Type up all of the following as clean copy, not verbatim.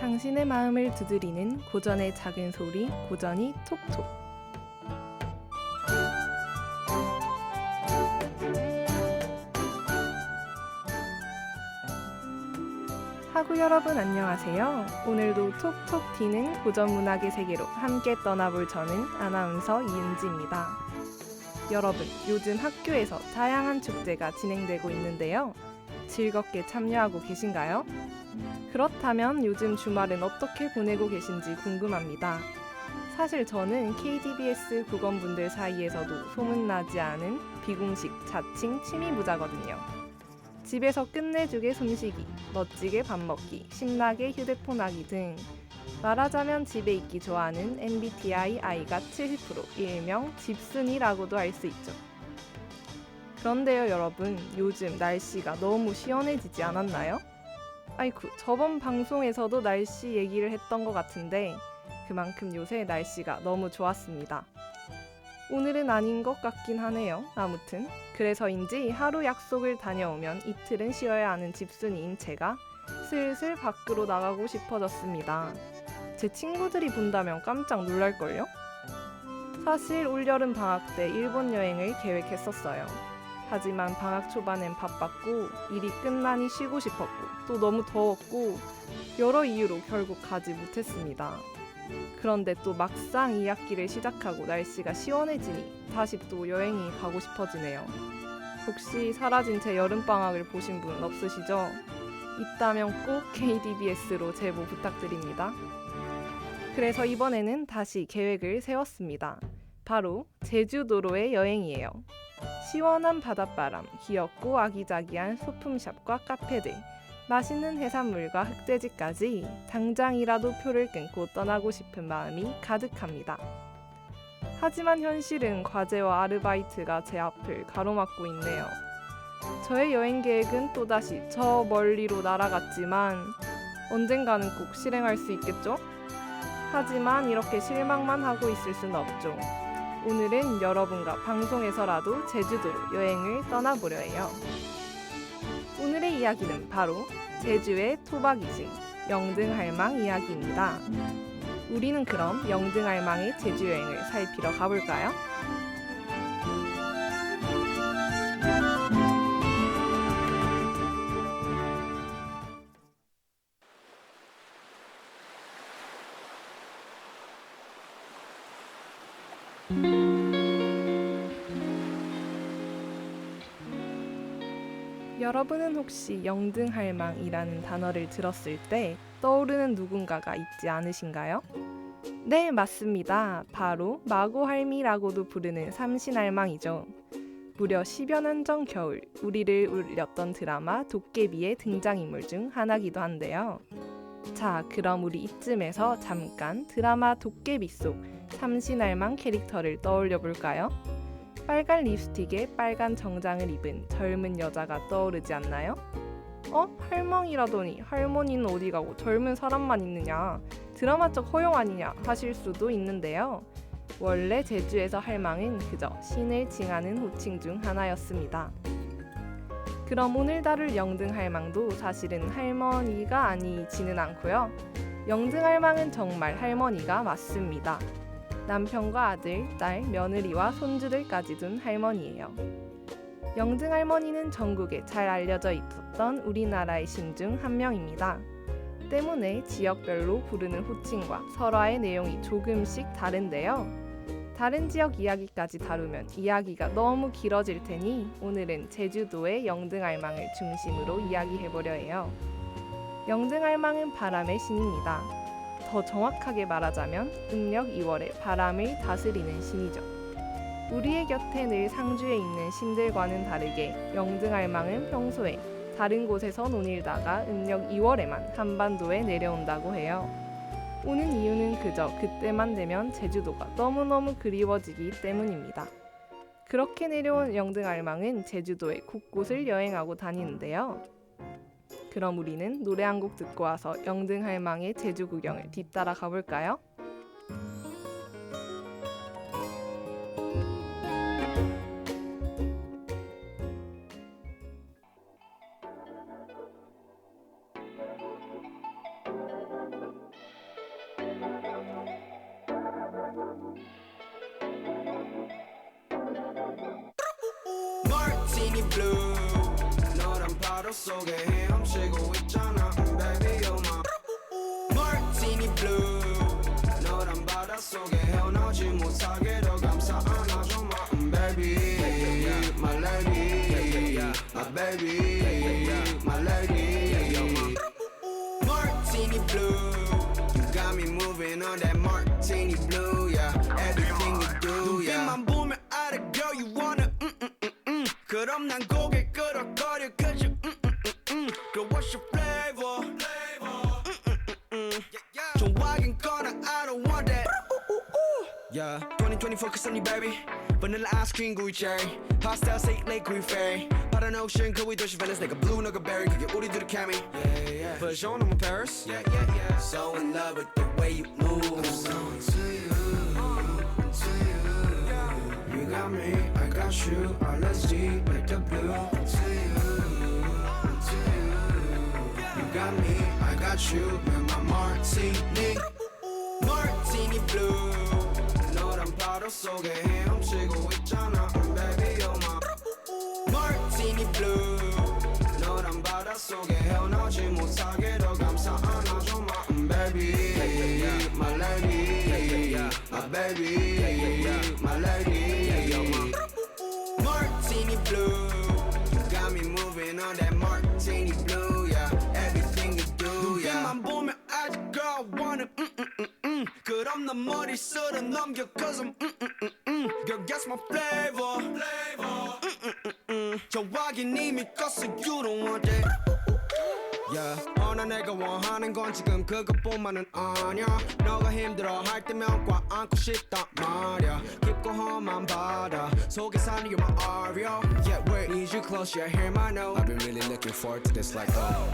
당신의 마음을 두드리는 고전의 작은 소리, 고전이 톡톡. 하구 여러분 안녕하세요. 오늘도 톡톡 튀는 고전 문학의 세계로 함께 떠나볼 저는 아나운서 이은지입니다. 여러분, 요즘 학교에서 다양한 축제가 진행되고 있는데요. 즐겁게 참여하고 계신가요? 그렇다면 요즘 주말은 어떻게 보내고 계신지 궁금합니다. 사실 저는 KDBS 국원분들 사이에서도 소문나지 않은 비공식 자칭 취미부자거든요. 집에서 끝내주게 숨쉬기, 멋지게 밥 먹기, 신나게 휴대폰 하기 등 말하자면 집에 있기 좋아하는 MBTI I가 70%, 일명 집순이라고도 할 수 있죠. 그런데요 여러분, 요즘 날씨가 너무 시원해지지 않았나요? 아이쿠, 저번 방송에서도 날씨 얘기를 했던 것 같은데 그만큼 요새 날씨가 너무 좋았습니다. 오늘은 아닌 것 같긴 하네요. 아무튼 그래서인지 하루 약속을 다녀오면 이틀은 쉬어야 하는 집순이인 제가 슬슬 밖으로 나가고 싶어졌습니다. 제 친구들이 본다면 깜짝 놀랄걸요? 사실 올여름 방학 때 일본 여행을 계획했었어요. 하지만 방학 초반엔 바빴고 일이 끝나니 쉬고 싶었고 또 너무 더웠고 여러 이유로 결국 가지 못했습니다. 그런데 또 막상 2학기를 시작하고 날씨가 시원해지니 다시 또 여행이 가고 싶어지네요. 혹시 사라진 제 여름방학을 보신 분 없으시죠? 있다면 꼭 KDBS로 제보 부탁드립니다. 그래서 이번에는 다시 계획을 세웠습니다. 바로 제주도로의 여행이에요. 시원한 바닷바람, 귀엽고 아기자기한 소품샵과 카페들, 맛있는 해산물과 흑돼지까지 당장이라도 표를 끊고 떠나고 싶은 마음이 가득합니다. 하지만 현실은 과제와 아르바이트가 제 앞을 가로막고 있네요. 저의 여행 계획은 또다시 저 멀리로 날아갔지만 언젠가는 꼭 실행할 수 있겠죠? 하지만 이렇게 실망만 하고 있을 수는 없죠. 오늘은 여러분과 방송에서라도 제주도로 여행을 떠나보려 해요. 오늘의 이야기는 바로 제주의 토박이신 영등할망 이야기입니다. 우리는 그럼 영등할망의 제주 여행을 살피러 가볼까요? 여러분은 혹시 영등할망이라는 단어를 들었을 때 떠오르는 누군가가 있지 않으신가요? 네, 맞습니다. 바로 마고할미라고도 부르는 삼신할망이죠. 무려 10여 년 전 겨울 우리를 울렸던 드라마 도깨비의 등장인물 중 하나기도 한데요. 자, 그럼 우리 이쯤에서 잠깐 드라마 도깨비 속 삼신할망 캐릭터를 떠올려 볼까요? 빨간 립스틱에 빨간 정장을 입은 젊은 여자가 떠오르지 않나요? 할망이라더니 할머니는 어디 가고 젊은 사람만 있느냐, 드라마적 허용 아니냐 하실 수도 있는데요. 원래 제주에서 할망은 그저 신을 징하는 호칭 중 하나였습니다. 그럼 오늘 다룰 영등할망도 사실은 할머니가 아니지는 않고요. 영등할망은 정말 할머니가 맞습니다. 남편과 아들, 딸, 며느리와 손주들까지 둔 할머니예요. 영등할머니는 전국에 잘 알려져 있었던 우리나라의 신 중 한 명입니다. 때문에 지역별로 부르는 호칭과 설화의 내용이 조금씩 다른데요. 다른 지역 이야기까지 다루면 이야기가 너무 길어질 테니 오늘은 제주도의 영등할망을 중심으로 이야기해보려 해요. 영등할망은 바람의 신입니다. 더 정확하게 말하자면 음력 2월의 바람을 다스리는 신이죠. 우리의 곁에 늘 상주에 있는 신들과는 다르게 영등할망은 평소에 다른 곳에서 논일다가 음력 2월에만 한반도에 내려온다고 해요. 오는 이유는 그저 그때만 되면 제주도가 너무너무 그리워지기 때문입니다. 그렇게 내려온 영등할망은 제주도의 곳곳을 여행하고 다니는데요. 그럼 우리는 노래 한 곡 듣고 와서 영등할망의 제주 구경을 뒤따라 가볼까요? moving on that martini blue, yeah. Everything you do, yeah. 눈빛만 보면 알아, girl, you wanna, 그럼 난 고개 끄덕거려, cause you, girl, what's your flavor? 좋아하긴 거나, I don't want that. Yeah, 2020 focus on you, baby. Vanilla ice cream, gooey cherry. Pastel, steak, lake, gooey fairy. 파란 ocean, 거위 도시 Venice. 내가 blue, 너가 berry. 그게 우리 둘의 케미. Yeah, yeah. Push on, I'm in Paris. Yeah, yeah, yeah. So in love with the way you move. I'm so into you, into you. You got me, I got you. All let's deep like the blue. Into you, into you. You got me, I got you. With my martini, martini blue. 너란 파도 속에 헤엄치고 있잖아, baby, you're my martini blue. 너란 바다 속에 헤어나오지 못하게 더 감싸 안아줘, my baby, my lady, my baby, my lady, you're my martini blue. You got me moving on that martini blue, yeah. Everything you do, yeah. 눈빛만 보면 아직 girl wanna, 그럼 난 머릿속으로 넘겨 cause I'm Girl guess my flavor 좋아하긴 이미 껐어 you don't want that Yeah 어나 내가 원하는 건 지금 그것뿐만은 아냐 너가 힘들어 할 때면 꽉 안고 싶단 말야 깊고 험한 바다 속에 사는 you're my aria Yeah wait need you close yeah hear my note I've been really looking forward to this like oh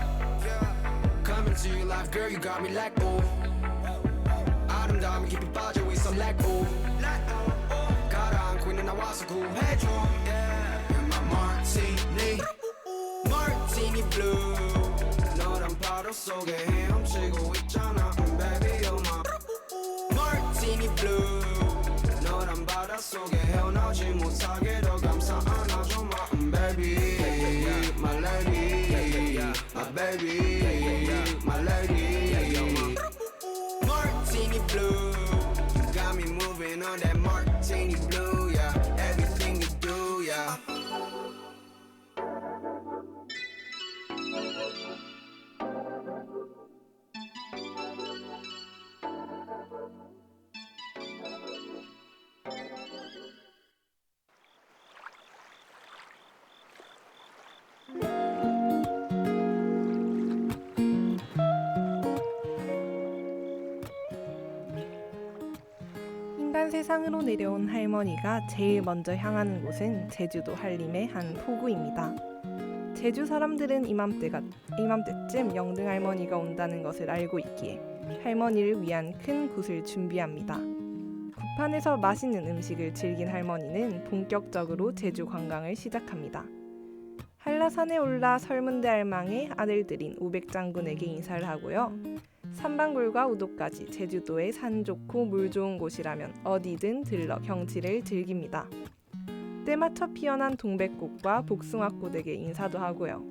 Coming to your life girl you got me like oh 아름다움이 깊이 빠져 있어 like ooh 가라앉고 있는 나와서 구해줘 You're my martini martini blue 너란 파도 속에 헤엄치고 있잖아 baby you're my martini blue 너란 바다 속에 헤어나오지 못하게 더 감싸 안아줘 my baby my lady my baby my lady you're my martini blue. You got me moving on that martini blue, yeah. Everything you do, yeah. 인간 세상으로 내려온 할머니가 제일 먼저 향하는 곳은 제주도 한림의 한 포구입니다. 제주 사람들은 이맘때쯤 영등 할머니가 온다는 것을 알고 있기에 할머니를 위한 큰 굿을 준비합니다. 굿판에서 맛있는 음식을 즐긴 할머니는 본격적으로 제주 관광을 시작합니다. 한라산에 올라 설문대 알망의 아들들인 우백장군에게 인사를 하고요. 삼방굴과 우도까지 제주도의 산 좋고 물 좋은 곳이라면 어디든 들러 경치를 즐깁니다. 때맞춰 피어난 동백꽃과 복숭아꽃에게 인사도 하고요.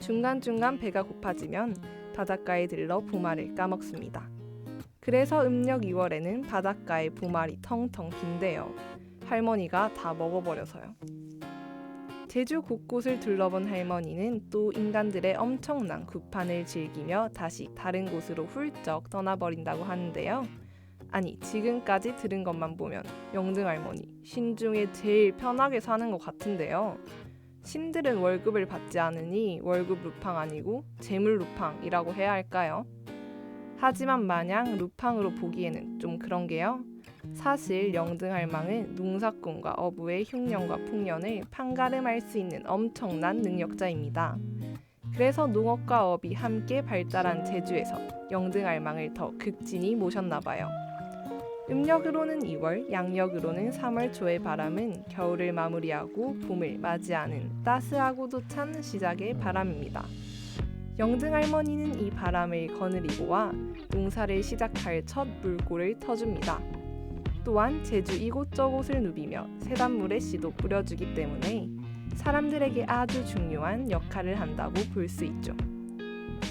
중간중간 배가 고파지면 바닷가에 들러 보말을 까먹습니다. 그래서 음력 2월에는 바닷가에 보말이 텅텅 빈대요. 할머니가 다 먹어버려서요. 제주 곳곳을 둘러본 할머니는 또 인간들의 엄청난 굿판을 즐기며 다시 다른 곳으로 훌쩍 떠나버린다고 하는데요. 아니 지금까지 들은 것만 보면 영등 할머니 신 중에 제일 편하게 사는 것 같은데요. 신들은 월급을 받지 않으니 월급 루팡 아니고 재물 루팡이라고 해야 할까요? 하지만 마냥 루팡으로 보기에는 좀 그런 게요. 사실 영등 할망은 농사꾼과 어부의 흉년과 풍년을 판가름할 수 있는 엄청난 능력자입니다. 그래서 농업과 업이 함께 발달한 제주에서 영등 할망을 더 극진히 모셨나봐요. 음력으로는 2월, 양력으로는 3월 초의 바람은 겨울을 마무리하고 봄을 맞이하는 따스하고도 찬 시작의 바람입니다. 영등 할머니는 이 바람을 거느리고 와 농사를 시작할 첫 물꼬를 터줍니다. 또한 제주 이곳저곳을 누비며 새단물에 씨도 뿌려주기 때문에 사람들에게 아주 중요한 역할을 한다고 볼 수 있죠.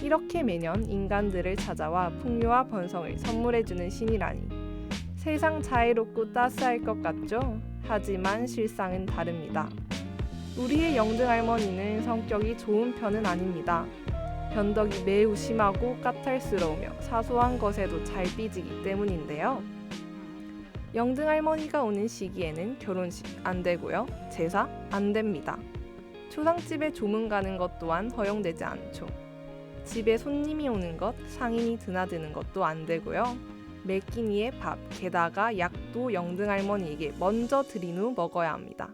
이렇게 매년 인간들을 찾아와 풍요와 번성을 선물해주는 신이라니 세상 자애롭고 따스할 것 같죠? 하지만 실상은 다릅니다. 우리의 영등 할머니는 성격이 좋은 편은 아닙니다. 변덕이 매우 심하고 까탈스러우며 사소한 것에도 잘 삐지기 때문인데요. 영등 할머니가 오는 시기에는 결혼식 안 되고요. 제사 안 됩니다. 초상집에 조문 가는 것 또한 허용되지 않죠. 집에 손님이 오는 것, 상인이 드나드는 것도 안 되고요. 매 끼니의 밥, 게다가 약도 영등 할머니에게 먼저 드린 후 먹어야 합니다.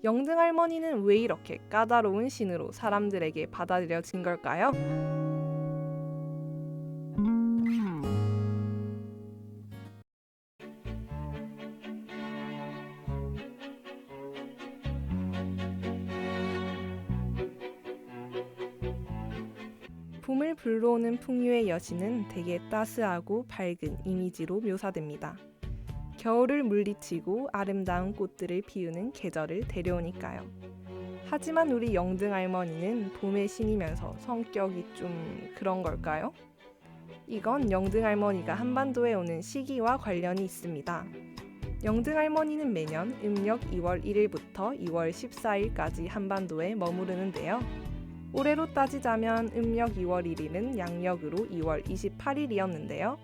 영등 할머니는 왜 이렇게 까다로운 신으로 사람들에게 받아들여진 걸까요? 봄을 불러오는 풍류의 여신은 되게 따스하고 밝은 이미지로 묘사됩니다. 겨울을 물리치고 아름다운 꽃들을 피우는 계절을 데려오니까요. 하지만 우리 영등 할머니는 봄의 신이면서 성격이 좀 그런 걸까요? 이건 영등 할머니가 한반도에 오는 시기와 관련이 있습니다. 영등 할머니는 매년 음력 2월 1일부터 2월 14일까지 한반도에 머무르는데요. 올해로 따지자면 음력 2월 1일은 양력으로 2월 28일이었는데요.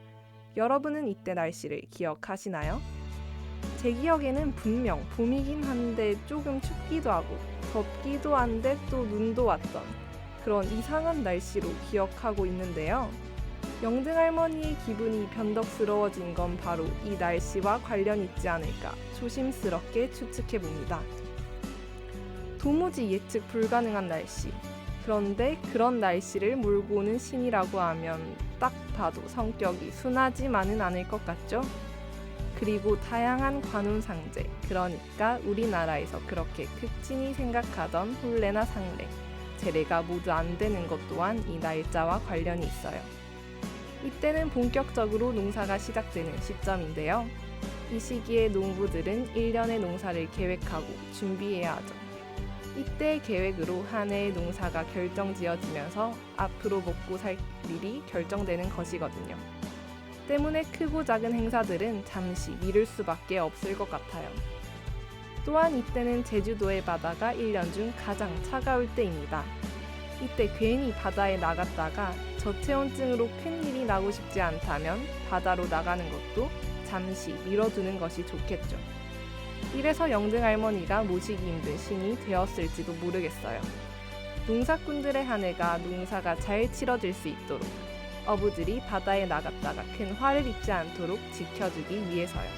여러분은 이때 날씨를 기억하시나요? 제 기억에는 분명 봄이긴 한데 조금 춥기도 하고 덥기도 한데 또 눈도 왔던 그런 이상한 날씨로 기억하고 있는데요. 영등 할머니의 기분이 변덕스러워진 건 바로 이 날씨와 관련 있지 않을까 조심스럽게 추측해 봅니다. 도무지 예측 불가능한 날씨. 그런데 그런 날씨를 몰고 오는 신이라고 하면 딱 봐도 성격이 순하지만은 않을 것 같죠? 그리고 다양한 관운상제, 그러니까 우리나라에서 그렇게 극진히 생각하던 혼례나 상례, 제례가 모두 안 되는 것 또한 이 날짜와 관련이 있어요. 이때는 본격적으로 농사가 시작되는 시점인데요. 이 시기에 농부들은 1년의 농사를 계획하고 준비해야 하죠. 이때 계획으로 한 해의 농사가 결정지어지면서 앞으로 먹고 살 일이 결정되는 것이거든요. 때문에 크고 작은 행사들은 잠시 미룰 수밖에 없을 것 같아요. 또한 이때는 제주도의 바다가 1년 중 가장 차가울 때입니다. 이때 괜히 바다에 나갔다가 저체온증으로 큰일이 나고 싶지 않다면 바다로 나가는 것도 잠시 미뤄두는 것이 좋겠죠. 이래서 영등 할머니가 모시기 힘든 신이 되었을지도 모르겠어요. 농사꾼들의 한 해가 농사가 잘 치러질 수 있도록 어부들이 바다에 나갔다가 큰 화를 입지 않도록 지켜주기 위해서요.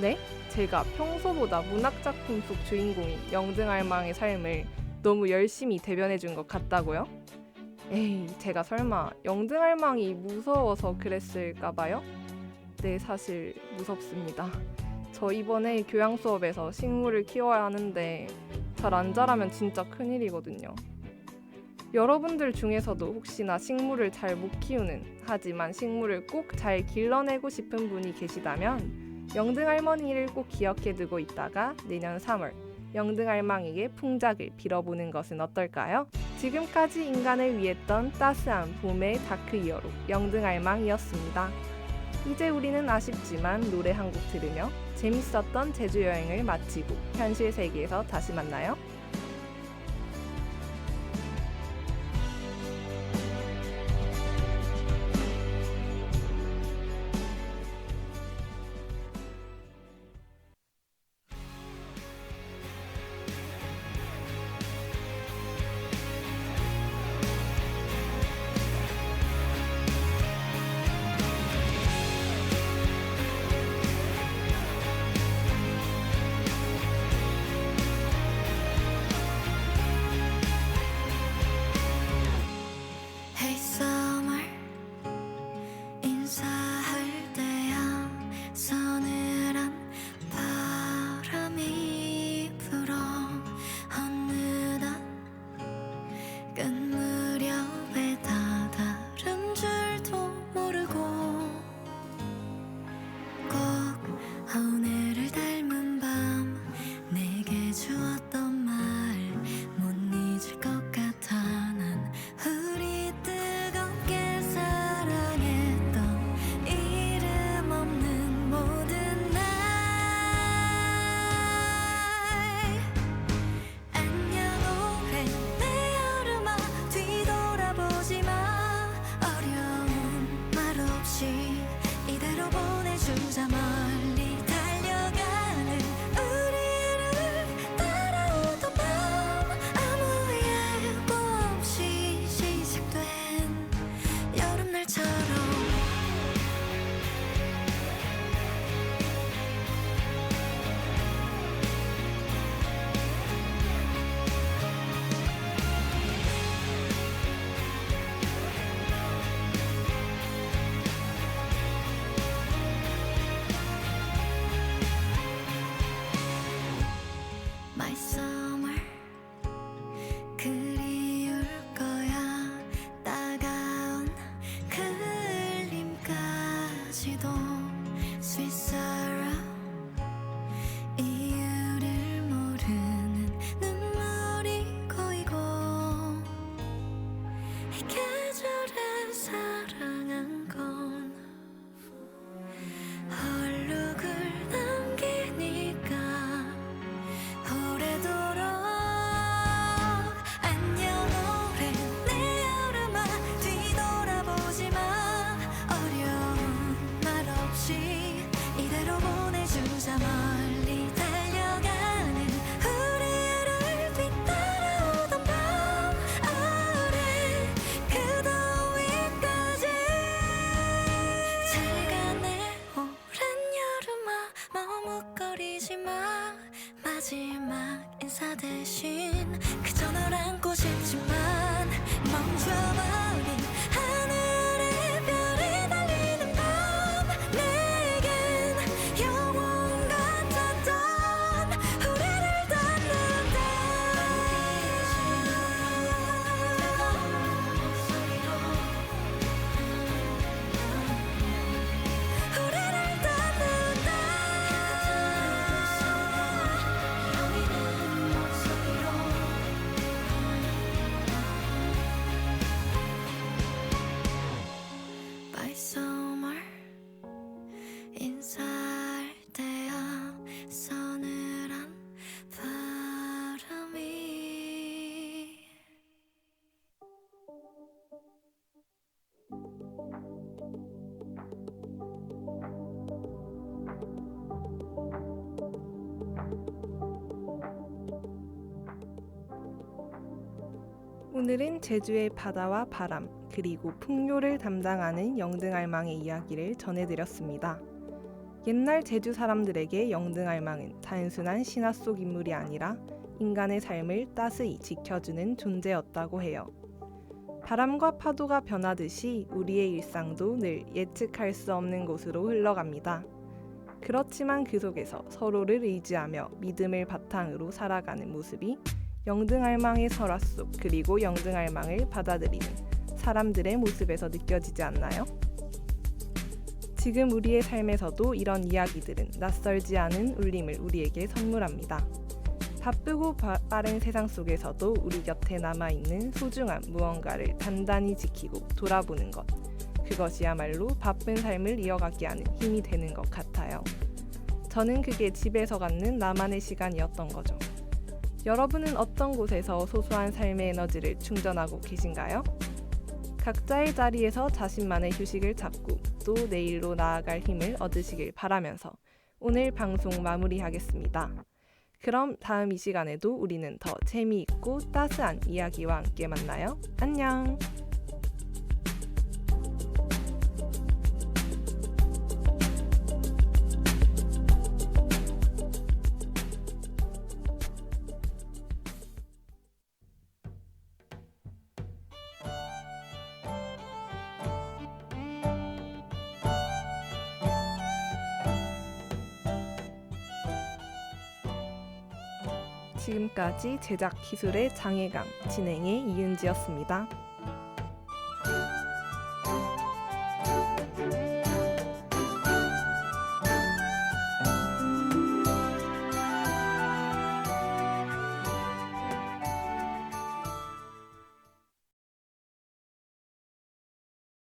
네? 제가 평소보다 문학작품 속 주인공인 영등할망의 삶을 너무 열심히 대변해준 것 같다고요? 에이, 제가 설마 영등할망이 무서워서 그랬을까봐요? 네, 사실 무섭습니다. 저 이번에 교양 수업에서 식물을 키워야 하는데 잘 안 자라면 진짜 큰일이거든요. 여러분들 중에서도 혹시나 식물을 잘 못 키우는, 하지만 식물을 꼭 잘 길러내고 싶은 분이 계시다면 영등할머니를 꼭 기억해두고 있다가 내년 3월 영등할망에게 풍작을 빌어보는 것은 어떨까요? 지금까지 인간을 위했던 따스한 봄의 다크 히어로 영등할망이었습니다. 이제 우리는 아쉽지만 노래 한 곡 들으며 재밌었던 제주 여행을 마치고 현실 세계에서 다시 만나요. 보내주자 멀리 달려가는 우리를 따라오던 밤 아무 예고 없이 시작된 여름날처럼 My summer 그리울 거야 따가운 그림까지도 Sweet sorrow 이유를 모르는 눈물이 고이고 이 계절에 사랑한 건 얼룩을 남기니까 오래도록 안녕 오랜 내 여름아 뒤돌아보지 마 어려운 말 없이 이대로 보내주자 멀리 달려가는 우리를 뒤따라오던 밤 오랜 그 더위까지 잘 가네 오랜 여름아 머뭇거리지 마 마지막 인사 대신 그저 널 안고 싶지만 멈춰버린 하늘에 별이 달리는 밤 내겐 영원 같았던 우리를 닿는다 우리를 닿는다 여기는 목소리로 By summer 인사할 때야 서늘한 바람이 오늘은 제주의 바다와 바람 그리고 풍요를 담당하는 영등알망의 이야기를 전해드렸습니다. 옛날 제주 사람들에게 영등알망은 단순한 신화 속 인물이 아니라 인간의 삶을 따스히 지켜주는 존재였다고 해요. 바람과 파도가 변하듯이 우리의 일상도 늘 예측할 수 없는 곳으로 흘러갑니다. 그렇지만 그 속에서 서로를 의지하며 믿음을 바탕으로 살아가는 모습이 영등알망의 설화 속 그리고 영등알망을 받아들이는 사람들의 모습에서 느껴지지 않나요? 지금 우리의 삶에서도 이런 이야기들은 낯설지 않은 울림을 우리에게 선물합니다. 바쁘고 빠른 세상 속에서도 우리 곁에 남아있는 소중한 무언가를 단단히 지키고 돌아보는 것, 그것이야말로 바쁜 삶을 이어가게 하는 힘이 되는 것 같아요. 저는 그게 집에서 갖는 나만의 시간이었던 거죠. 여러분은 어떤 곳에서 소소한 삶의 에너지를 충전하고 계신가요? 각자의 자리에서 자신만의 휴식을 찾고 또 내일로 나아갈 힘을 얻으시길 바라면서 오늘 방송 마무리하겠습니다. 그럼 다음 이 시간에도 우리는 더 재미있고 따스한 이야기와 함께 만나요. 안녕! 지금까지 제작 기술의 장혜강, 진행의 이은지였습니다.